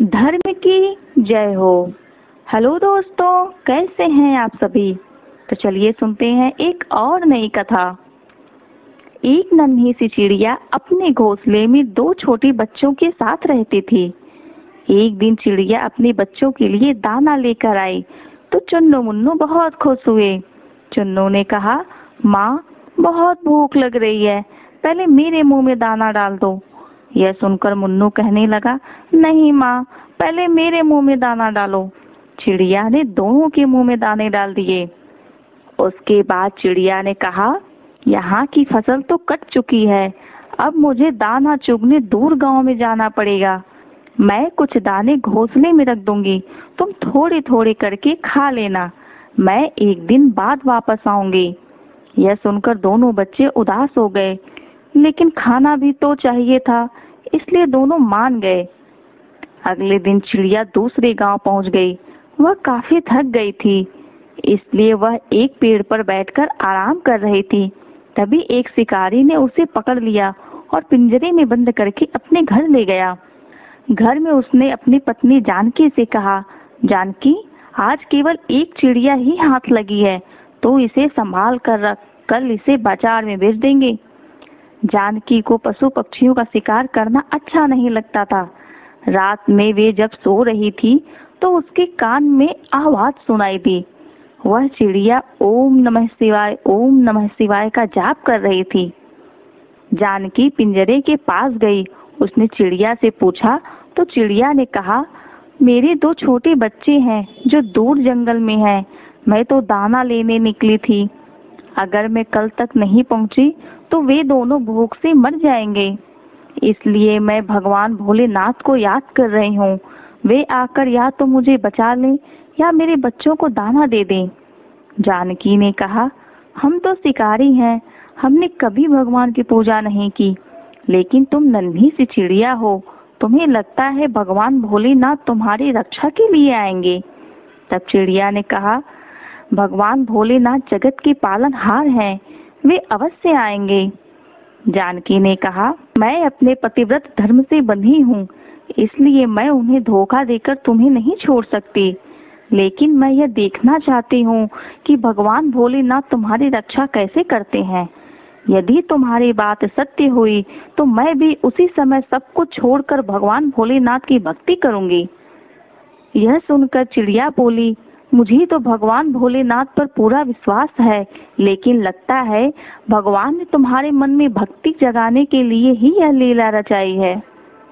धर्म की जय हो। हेलो दोस्तों, कैसे हैं आप सभी। तो चलिए सुनते हैं एक और नई कथा। एक नन्ही सी चिड़िया अपने घोंसले में दो छोटे बच्चों के साथ रहती थी। एक दिन चिड़िया अपने बच्चों के लिए दाना लेकर आई तो चुन्नू मुन्नू बहुत खुश हुए। चुन्नू ने कहा, माँ बहुत भूख लग रही है, पहले मेरे मुंह में दाना डाल दो। यह सुनकर मुन्नू कहने लगा, नहीं माँ, पहले मेरे मुंह में दाना डालो। चिड़िया ने दोनों के मुंह में दाने डाल दिए। उसके बाद चिड़िया ने कहा, यहाँ की फसल तो कट चुकी है, अब मुझे दाना चुगने दूर गांव में जाना पड़ेगा। मैं कुछ दाने घोंसले में रख दूंगी, तुम थोड़े थोड़े करके खा लेना, मैं एक दिन बाद वापस आऊंगी। यह सुनकर दोनों बच्चे उदास हो गए, लेकिन खाना भी तो चाहिए था, इसलिए दोनों मान गए। अगले दिन चिड़िया दूसरे गांव पहुंच गई। वह काफी थक गई थी, इसलिए वह एक पेड़ पर बैठकर आराम कर रही थी। तभी एक शिकारी ने उसे पकड़ लिया और पिंजरे में बंद करके अपने घर ले गया। घर में उसने अपनी पत्नी जानकी से कहा, जानकी, आज केवल एक चिड़िया ही हाथ लगी है, तो इसे संभाल कर रख, कल इसे बाजार में बेच देंगे। जानकी को पशु पक्षियों का शिकार करना अच्छा नहीं लगता था। रात में वे जब सो रही थी तो उसके कान में आवाज सुनाई दी। वह चिड़िया ओम नमः शिवाय, ओम नमः शिवाय का जाप कर रही थी। जानकी पिंजरे के पास गई। उसने चिड़िया से पूछा तो चिड़िया ने कहा, मेरे दो छोटे बच्चे हैं जो दूर जंगल में हैं, मैं तो दाना लेने निकली थी। अगर मैं कल तक नहीं पहुंची तो वे दोनों भूख से मर जाएंगे, इसलिए मैं भगवान भोलेनाथ को याद कर रही हूँ। वे आकर या तो मुझे बचा लें या मेरे बच्चों को दाना दे दें। जानकी ने कहा, हम तो शिकारी हैं, हमने कभी भगवान की पूजा नहीं की, लेकिन तुम नन्ही सी चिड़िया हो, तुम्हें लगता है भगवान भोलेनाथ तुम्हारी रक्षा के लिए आएंगे। तब चिड़िया ने कहा, भगवान भोलेनाथ जगत के पालनहार हैं, वे अवश्य आएंगे। जानकी ने कहा, मैं अपने पतिव्रत धर्म से बंधी हूँ, इसलिए मैं उन्हें धोखा देकर तुम्हें नहीं छोड़ सकती, लेकिन मैं यह देखना चाहती हूँ कि भगवान भोलेनाथ तुम्हारी रक्षा कैसे करते हैं। यदि तुम्हारी बात सत्य हुई तो मैं भी उसी समय सब कुछ छोड़कर भगवान भोलेनाथ की भक्ति करूंगी। यह सुनकर चिड़िया बोली, मुझे तो भगवान भोलेनाथ पर पूरा विश्वास है, लेकिन लगता है भगवान ने तुम्हारे मन में भक्ति जगाने के लिए ही यह लीला रचाई है।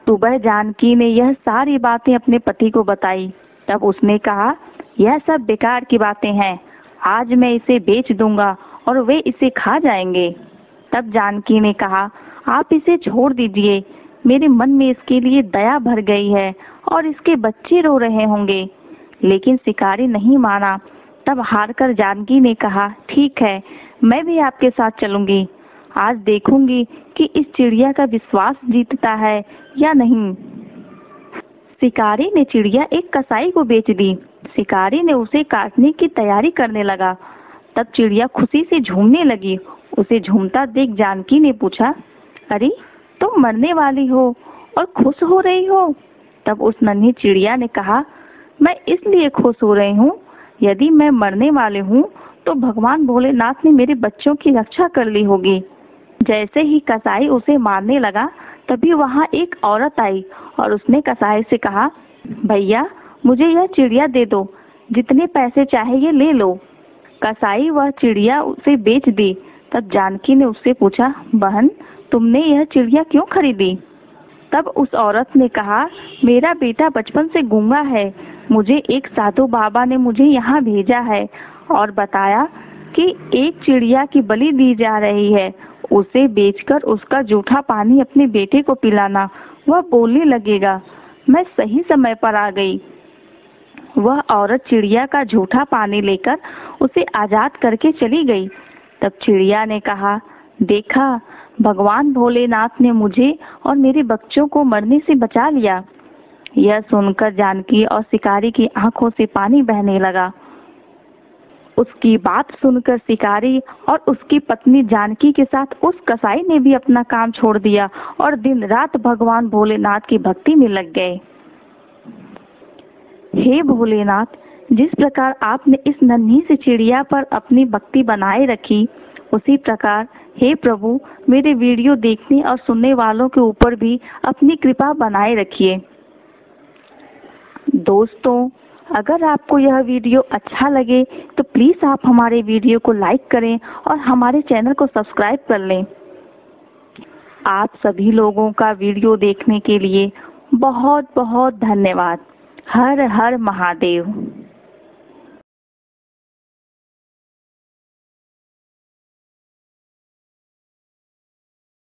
सुबह जानकी ने यह सारी बातें अपने पति को बताई। तब उसने कहा, यह सब बेकार की बातें हैं, आज मैं इसे बेच दूंगा और वे इसे खा जाएंगे। तब जानकी ने कहा, आप इसे छोड़ दीजिए, मेरे मन में इसके लिए दया भर गई है और इसके बच्चे रो रहे होंगे। लेकिन शिकारी नहीं माना। तब हारकर जानकी ने कहा, ठीक है, मैं भी आपके साथ चलूंगी, आज देखूंगी कि इस चिड़िया का विश्वास जीतता है या नहीं। शिकारी ने चिड़िया एक कसाई को बेच दी। शिकारी ने उसे काटने की तैयारी करने लगा। तब चिड़िया खुशी से झूमने लगी। उसे झूमता देख जानकी ने पूछा, अरे तुम मरने वाली हो और खुश हो रही हो। तब उस नन्ही चिड़िया ने कहा, मैं इसलिए खुश हो रही हूँ, यदि मैं मरने वाले हूँ तो भगवान भोलेनाथ ने मेरे बच्चों की रक्षा कर ली होगी। जैसे ही कसाई उसे मारने लगा, तभी वहाँ एक औरत आई और उसने कसाई से कहा, भैया मुझे यह चिड़िया दे दो, जितने पैसे चाहे ये ले लो। कसाई वह चिड़िया उसे बेच दी। तब जानकी ने उससे पूछा, बहन तुमने यह चिड़िया क्यों खरीदी। तब उस औरत ने कहा, मेरा बेटा बचपन से गूंगा है, मुझे एक साधु बाबा ने मुझे यहाँ भेजा है और बताया कि एक चिड़िया की बलि दी जा रही है, उसे बेचकर उसका जूठा पानी अपने बेटे को पिलाना, वह बोलने लगेगा। मैं सही समय पर आ गई। वह औरत चिड़िया का जूठा पानी लेकर उसे आजाद करके चली गई। तब चिड़िया ने कहा, देखा, भगवान भोलेनाथ ने मुझे और मेरे बच्चों को मरने से बचा लिया। यह सुनकर जानकी और शिकारी की आंखों से पानी बहने लगा। उसकी बात सुनकर शिकारी और उसकी पत्नी जानकी के साथ उस कसाई ने भी अपना काम छोड़ दिया और दिन रात भगवान भोलेनाथ की भक्ति में लग गए। हे भोलेनाथ, जिस प्रकार आपने इस नन्ही सी चिड़िया पर अपनी भक्ति बनाए रखी, उसी प्रकार हे प्रभु मेरे वीडियो देखने और सुनने वालों के ऊपर भी अपनी कृपा बनाए रखिए। दोस्तों, अगर आपको यह वीडियो अच्छा लगे तो प्लीज आप हमारे वीडियो को लाइक करें और हमारे चैनल को सब्सक्राइब कर लें। आप सभी लोगों का वीडियो देखने के लिए बहुत बहुत धन्यवाद। हर हर महादेव।